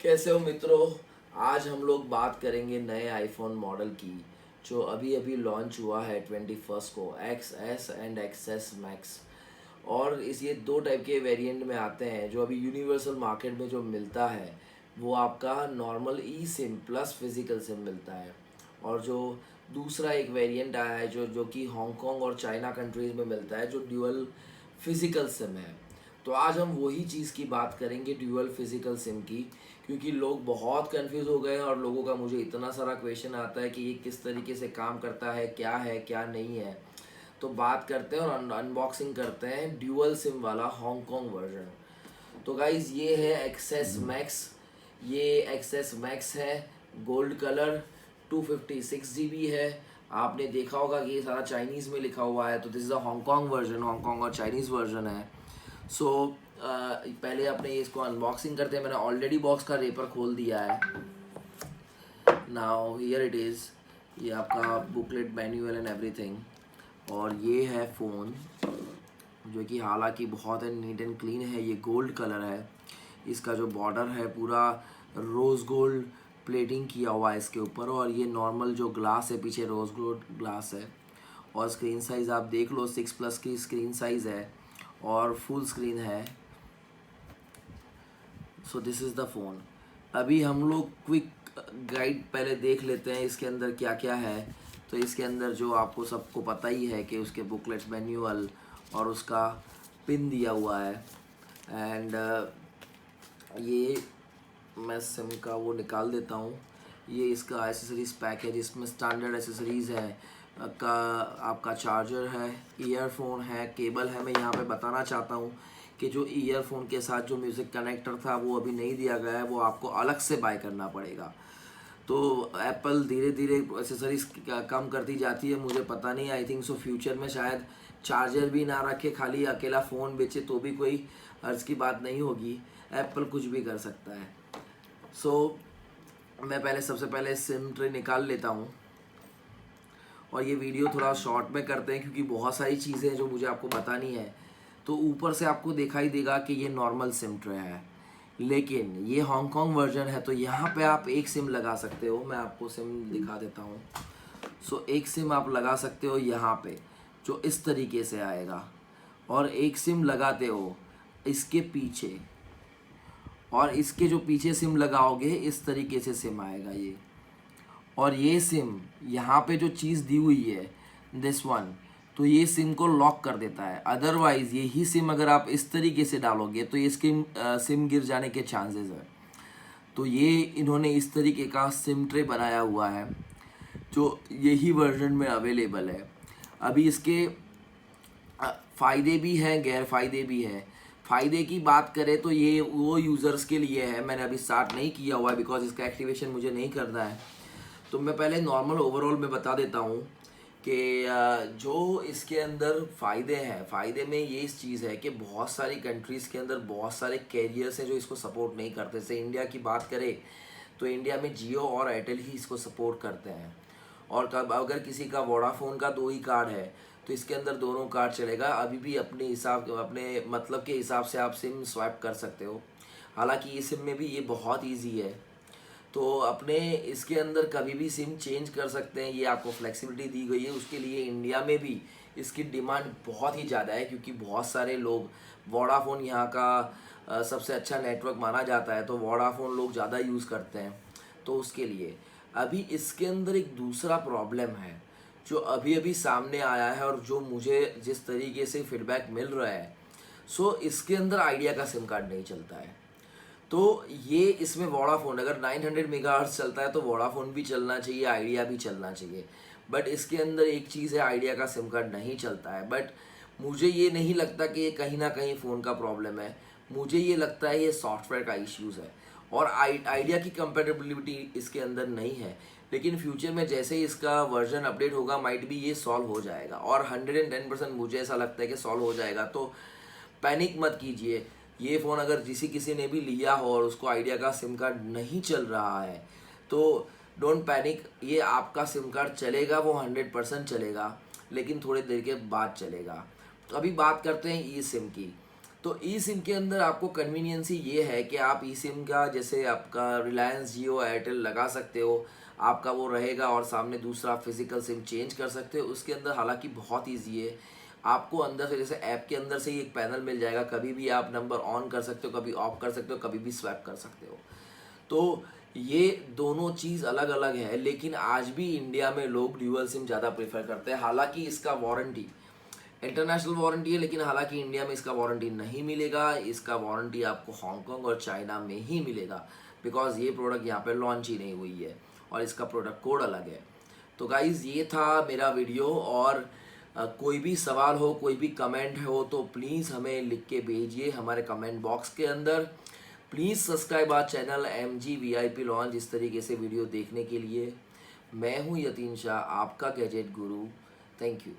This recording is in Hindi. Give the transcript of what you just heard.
कैसे हो मित्रों। आज हम लोग बात करेंगे नए आईफोन मॉडल की जो अभी अभी लॉन्च हुआ है 21 को, XS एंड XS मैक्स। और इस ये दो टाइप के वेरिएंट में आते हैं। जो अभी यूनिवर्सल मार्केट में जो मिलता है वो आपका नॉर्मल ई सिम प्लस फिज़िकल सिम मिलता है। और जो दूसरा एक वेरिएंट आया है जो कि हांगकांग और चाइना कंट्रीज़ में मिलता है, जो ड्यूअल फिज़िकल सिम है। तो आज हम वही चीज़ की बात करेंगे, ड्यूअल फिज़िकल सिम की, क्योंकि लोग बहुत कंफ्यूज हो गए हैं और लोगों का मुझे इतना सारा क्वेश्चन आता है कि ये किस तरीके से काम करता है क्या नहीं है। तो बात करते हैं और अनबॉक्सिंग करते हैं ड्यूअल सिम वाला हांगकांग वर्जन। तो गाइज ये है एक्सेस मैक्स। ये एक्सेस मैक्स है, गोल्ड कलर, 256 GB है। आपने देखा होगा कि ये सारा चाइनीज़ में लिखा हुआ है, तो this is a Hong Kong version, Hong Kong और चाइनीज़ वर्जन है। सो पहले अपने इसको अनबॉक्सिंग करते हैं। मैंने ऑलरेडी बॉक्स का रेपर खोल दिया है। Now here it is. ये आपका बुकलेट, मैन्युअल एंड एवरीथिंग। और ये है फ़ोन, जो कि हालांकि बहुत है नीट एंड क्लीन है। ये गोल्ड कलर है। इसका जो बॉर्डर है पूरा रोज़ गोल्ड प्लेटिंग किया हुआ है इसके ऊपर। और ये नॉर्मल जो ग्लास है पीछे रोज़ गोल्ड ग्लास है। और स्क्रीन साइज़ आप देख लो, 6+ की स्क्रीन साइज़ है और फुल स्क्रीन है। So this is the phone. अभी हम लोग क्विक गाइड पहले देख लेते हैं इसके अंदर क्या क्या है। तो इसके अंदर जो आपको सबको पता ही है कि उसके बुकलेट, मैनुअल और उसका पिन दिया हुआ है। एंड ये मैं सिम का वो निकाल देता हूँ। ये इसका एसेसरीज़ पैक है जिसमें स्टैंडर्ड एसेसरीज़ है का आपका चार्जर है, ईयरफोन है, केबल है। मैं यहाँ पे बताना चाहता हूँ कि जो ईयरफोन के साथ जो म्यूज़िक कनेक्टर था वो अभी नहीं दिया गया है, वो आपको अलग से बाय करना पड़ेगा। तो एप्पल धीरे धीरे एसेसरीज़ कम करती जाती है, मुझे पता नहीं। आई थिंक सो फ्यूचर में शायद चार्जर भी ना रखे, खाली अकेला फ़ोन बेचे तो भी कोई अर्ज़ की बात नहीं होगी। एप्पल कुछ भी कर सकता है। सो मैं सबसे पहले सिम ट्रे निकाल लेता हूँ। और ये वीडियो थोड़ा शॉर्ट में करते हैं क्योंकि बहुत सारी चीज़ें हैं जो मुझे आपको बतानी है। तो ऊपर से आपको दिखाई देगा कि ये नॉर्मल सिम ट्रे है, लेकिन ये हांगकांग वर्जन है। तो यहाँ पे आप एक सिम लगा सकते हो। मैं आपको सिम दिखा देता हूँ। सो एक सिम आप लगा सकते हो यहाँ पे, जो इस तरीके से आएगा। और एक सिम लगाते हो इसके पीछे, और इसके जो पीछे सिम लगाओगे इस तरीके से सिम आएगा ये। और ये सिम यहाँ पे जो चीज़ दी हुई है दिस वन, तो ये सिम को लॉक कर देता है। अदरवाइज़ यही सिम अगर आप इस तरीके से डालोगे तो ये सिम गिर जाने के चांसेस है। तो ये इन्होंने इस तरीके का सिम ट्रे बनाया हुआ है जो यही वर्जन में अवेलेबल है। अभी इसके फ़ायदे भी हैं, गैर फ़ायदे भी हैं। फ़ायदे की बात करें तो ये वो यूज़र्स के लिए है। मैंने अभी स्टार्ट नहीं किया हुआ है बिकॉज इसका एक्टिवेशन मुझे नहीं करना है। तो मैं पहले नॉर्मल ओवरऑल में बता देता हूँ कि जो इसके अंदर फ़ायदे हैं, फ़ायदे में ये इस चीज़ है कि बहुत सारी कंट्रीज़ के अंदर बहुत सारे कैरियर्स हैं जो इसको सपोर्ट नहीं करते। जैसे इंडिया की बात करें तो इंडिया में जियो और एयरटेल ही इसको सपोर्ट करते हैं। और कब अगर किसी का वोडाफोन का 2 ही कार्ड है तो इसके अंदर दोनों कार्ड चलेगा। अभी भी अपने हिसाब, अपने मतलब के हिसाब से आप सिम स्वैप कर सकते हो। हालांकि ये सिम में भी ये बहुत ईजी है। तो अपने इसके अंदर कभी भी सिम चेंज कर सकते हैं, ये आपको फ्लेक्सिबिलिटी दी गई है। उसके लिए इंडिया में भी इसकी डिमांड बहुत ही ज़्यादा है क्योंकि बहुत सारे लोग, वोडाफोन यहाँ का सबसे अच्छा नेटवर्क माना जाता है, तो वोडाफोन लोग ज़्यादा यूज़ करते हैं। तो उसके लिए अभी इसके अंदर एक दूसरा प्रॉब्लम है जो अभी अभी सामने आया है और जो मुझे जिस तरीके से फीडबैक मिल रहा है, सो इसके अंदर आइडिया का सिम कार्ड नहीं चलता है। तो ये इसमें वोडाफोन अगर 900 मेगाहर्ट्ज़ चलता है तो वोडाफोन भी चलना चाहिए, आइडिया भी चलना चाहिए। बट इसके अंदर एक चीज़ है, आइडिया का सिम कार्ड नहीं चलता है। बट मुझे ये नहीं लगता कि ये कहीं ना कहीं फ़ोन का प्रॉब्लम है। मुझे ये लगता है ये सॉफ्टवेयर का इश्यूज़ है और आइडिया की कंपेटेबिलिटी इसके अंदर नहीं है। लेकिन फ्यूचर में जैसे ही इसका वर्जन अपडेट होगा माइट भी ये सॉल्व हो जाएगा और 110% मुझे ऐसा लगता है कि सॉल्व हो जाएगा। तो पैनिक मत कीजिए। ये फ़ोन अगर किसी ने भी लिया हो और उसको आइडिया का सिम कार्ड नहीं चल रहा है तो डोंट पैनिक, ये आपका सिम कार्ड चलेगा, वो 100% चलेगा। लेकिन थोड़ी देर के बाद चलेगा। तो अभी बात करते हैं ई सिम की। तो ई सिम के अंदर आपको कन्वीनियंसी ये है कि आप ई सिम का जैसे आपका रिलायंस जियो एयरटेल लगा सकते हो, आपका वो रहेगा और सामने दूसरा फिजिकल सिम चेंज कर सकते हो। उसके अंदर हालांकि बहुत ईजी है, आपको अंदर से जैसे ऐप के अंदर से ही एक पैनल मिल जाएगा, कभी भी आप नंबर ऑन कर सकते हो, कभी ऑफ कर सकते हो, कभी भी स्वैप कर सकते हो। तो ये दोनों चीज़ अलग अलग है, लेकिन आज भी इंडिया में लोग ड्यूअल सिम ज़्यादा प्रेफर करते हैं। हालांकि इसका वारंटी इंटरनेशनल वारंटी है, लेकिन हालांकि इंडिया में इसका वारंटी नहीं मिलेगा। इसका वारंटी आपको हांगकांग और चाइना में ही मिलेगा, बिकॉज ये प्रोडक्ट यहाँ पे लॉन्च ही नहीं हुई है और इसका प्रोडक्ट कोड अलग है। तो गाइज़ ये था मेरा वीडियो, और कोई भी सवाल हो, कोई भी कमेंट हो तो प्लीज़ हमें लिख के भेजिए हमारे कमेंट बॉक्स के अंदर। Please subscribe our channel MG VIP launch इस तरीके से वीडियो देखने के लिए। मैं हूँ यतीन शाह, आपका गैजेट गुरु। Thank you.